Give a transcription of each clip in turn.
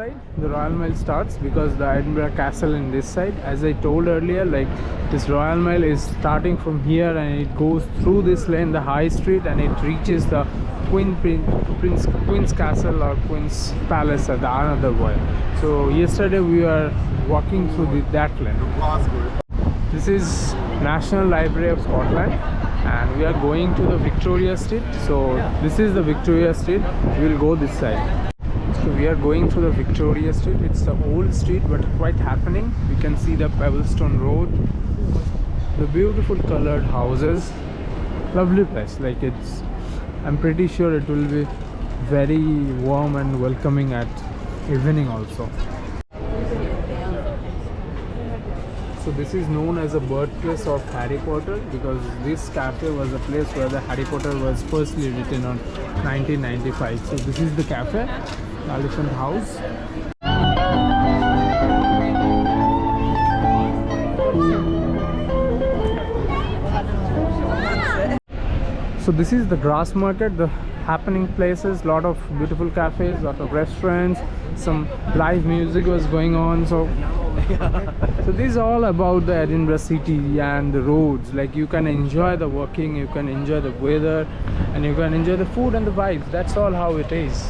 side the Royal Mile starts, because the Edinburgh Castle in this side. As I told earlier, like this Royal Mile is starting from here and it goes through this lane, the High Street, and it reaches the Queen's Castle or Queen's Palace at the another way. So yesterday we were walking through that lane. This is National Library of Scotland, and we are going to the Victoria Street. So this is the Victoria Street. We will go this side. So we are going through the Victoria Street. It's the old street but quite happening. You can see the Pebblestone Road, the beautiful colored houses. Lovely place. Like I'm pretty sure it will be very warm and welcoming at evening also. So this is known as a birthplace of Harry Potter, because this cafe was a place where the Harry Potter was firstly written on 1995. So this is the cafe, the Elephant House. So this is the Grassmarket, the happening places, lot of beautiful cafes, lot of restaurants, some live music was going on. So this is all about the Edinburgh city and the roads. Like you can enjoy the walking, you can enjoy the weather, and you can enjoy the food and the vibes. That's all how it is.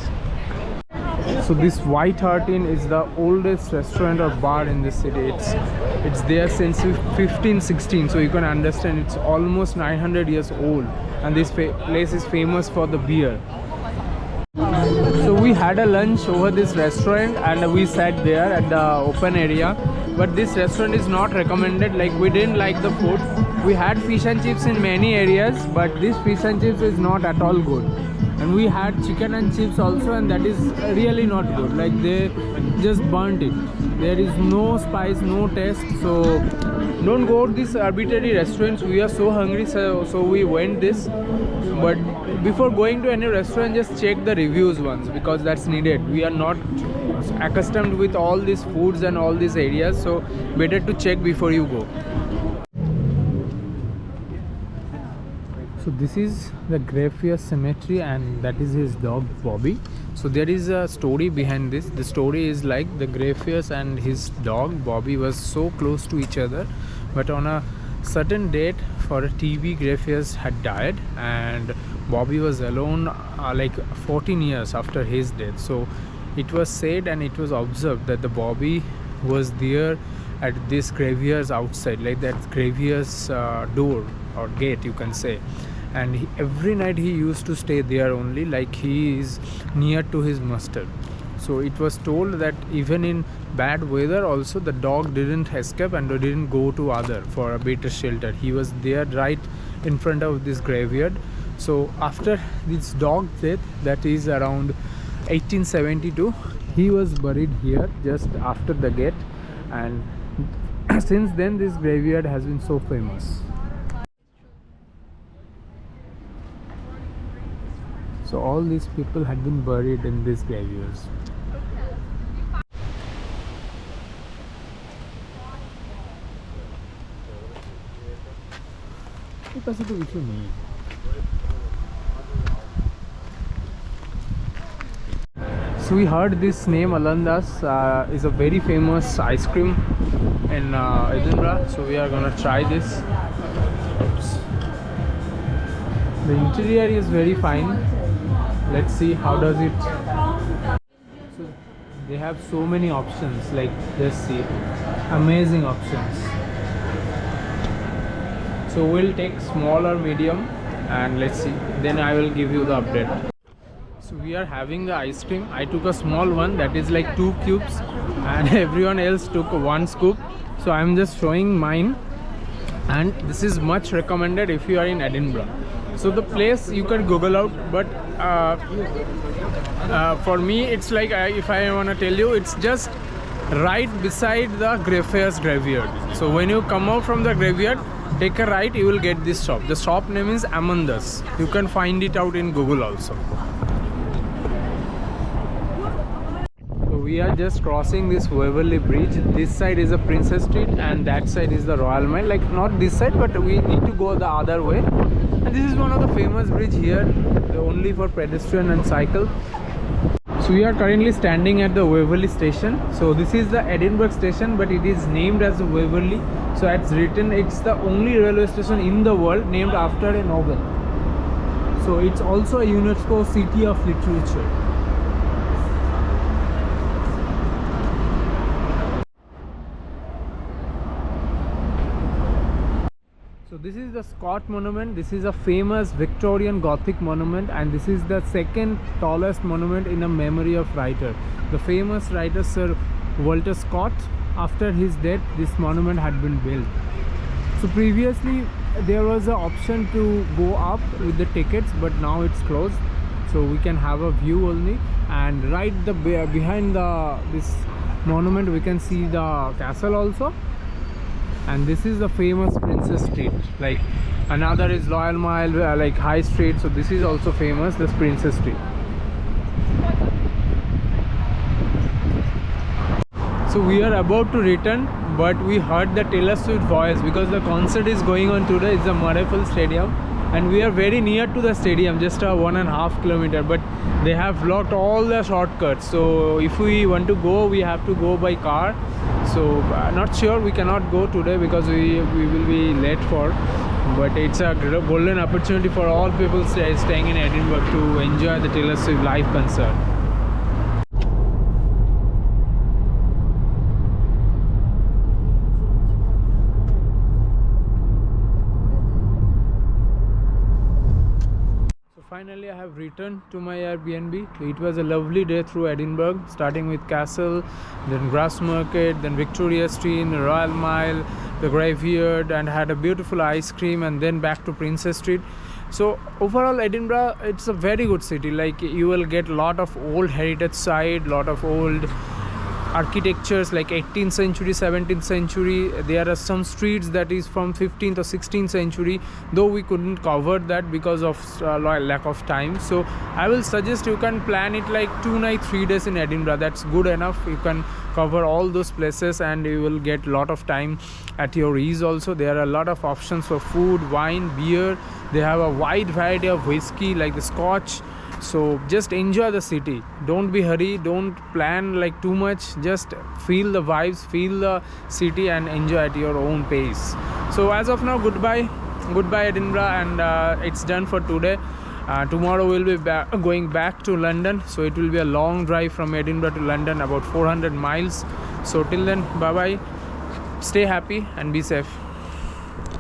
So this White Hart Inn is the oldest restaurant or bar in this city. It's there since 1516, so you can understand it's almost 900 years old, and this place is famous for the beer. So we had a lunch over this restaurant and we sat there at the open area, but this restaurant is not recommended. Like we didn't like the food. We had fish and chips in many areas, but this fish and chips is not at all good. And we had chicken and chips also, and that is really not good. Like they just burnt it. There is no spice, no taste. So don't go to these arbitrary restaurants. We are so hungry, so we went this. But before going to any restaurant, just check the reviews once, because that's needed. We are not accustomed with all these foods and all these areas, so better to check before you go. So this is the Greyfriars Cemetery, and that is his dog Bobby. So there is a story behind this. The story is like the Greyfriars and his dog Bobby was so close to each other, but on a certain date for a TB, Greyfriars had died and Bobby was alone like 14 years after his death. So it was said and it was observed that the Bobby was there at this graveyard's outside, like that graveyard's door or gate, you can say. And every night he used to stay there only, like he is near to his master. So it was told that even in bad weather also the dog didn't escape and didn't go to other for a better shelter. He was there right in front of this graveyard. So after this dog death, that is around 1872, he was buried here just after the gate, and since then this graveyard has been so famous. So all these people had been buried in these graveyards. So we heard this name Alandas is a very famous ice cream in Edinburgh. So we are gonna try this. Oops. The interior is very fine. Let's see how does it. So they have so many options, like just see, amazing options. So we'll take small or medium and let's see, then I will give you the update. So we are having the ice cream. I took a small one, that is like 2 cubes, and everyone else took 1 scoop. So I'm just showing mine, and this is much recommended if you are in Edinburgh. So the place you can Google out, but for me it's like, if I want to tell you, it's just right beside the Greyfriars graveyard. So when you come out from the graveyard, take a right, you will get this shop. The shop name is Amanda's. You can find it out in Google also. So we are just crossing this Waverley Bridge. This side is a Princess Street and that side is the Royal Mile. Like not this side, but we need to go the other way. And this is one of the famous bridge here, only for pedestrian and cycle. So So we are currently standing at the Waverley station. So this is the Edinburgh station, but it is named as the Waverley. So it's written, it's the only railway station in the world named after a novel. So it's also a UNESCO City of Literature. So this is the Scott Monument. This is a famous Victorian Gothic monument, and this is the second tallest monument in a memory of writer. The famous writer Sir Walter Scott, after his death, this monument had been built. So previously there was an option to go up with the tickets, but now it's closed. So we can have a view only, and right behind this monument we can see the castle also. And this is the famous Princess Street. Like another is Loyal Mile, like High Street. So this is also famous, this Princess Street. So we are about to return, but we heard the Taylor Swift voice because the concert is going on today. It's the Murrayfield Stadium, and we are very near to the stadium, just a 1.5 kilometer. But they have blocked all the shortcuts. So if we want to go, we have to go by car. So not sure, we cannot go today because we will be late for. But it's a golden opportunity for all people staying in Edinburgh to enjoy the Taylor Swift live concert. Finally, I have returned to my Airbnb. It was a lovely day through Edinburgh, starting with Castle, then Grassmarket, then Victoria Street, Royal Mile, the Graveyard, and had a beautiful ice cream, and then back to Princess Street. So overall, Edinburgh, it's a very good city. Like you will get a lot of old heritage side, lot of old architectures like 18th century, 17th century. There are some streets that is from 15th or 16th century, though we couldn't cover that because of lack of time. So I will suggest you can plan it like 2 nights 3 days in Edinburgh. That's good enough. You can cover all those places and you will get a lot of time at your ease. Also there are a lot of options for food, wine, beer. They have a wide variety of whiskey like the Scotch. So just enjoy the city. Don't be hurry, don't plan like too much. Just feel the vibes, feel the city, and enjoy at your own pace. So as of now, goodbye Edinburgh, and it's done for today. Tomorrow we'll be going back to London, so it will be a long drive from Edinburgh to London, about 400 miles. So till then, bye bye, stay happy and be safe.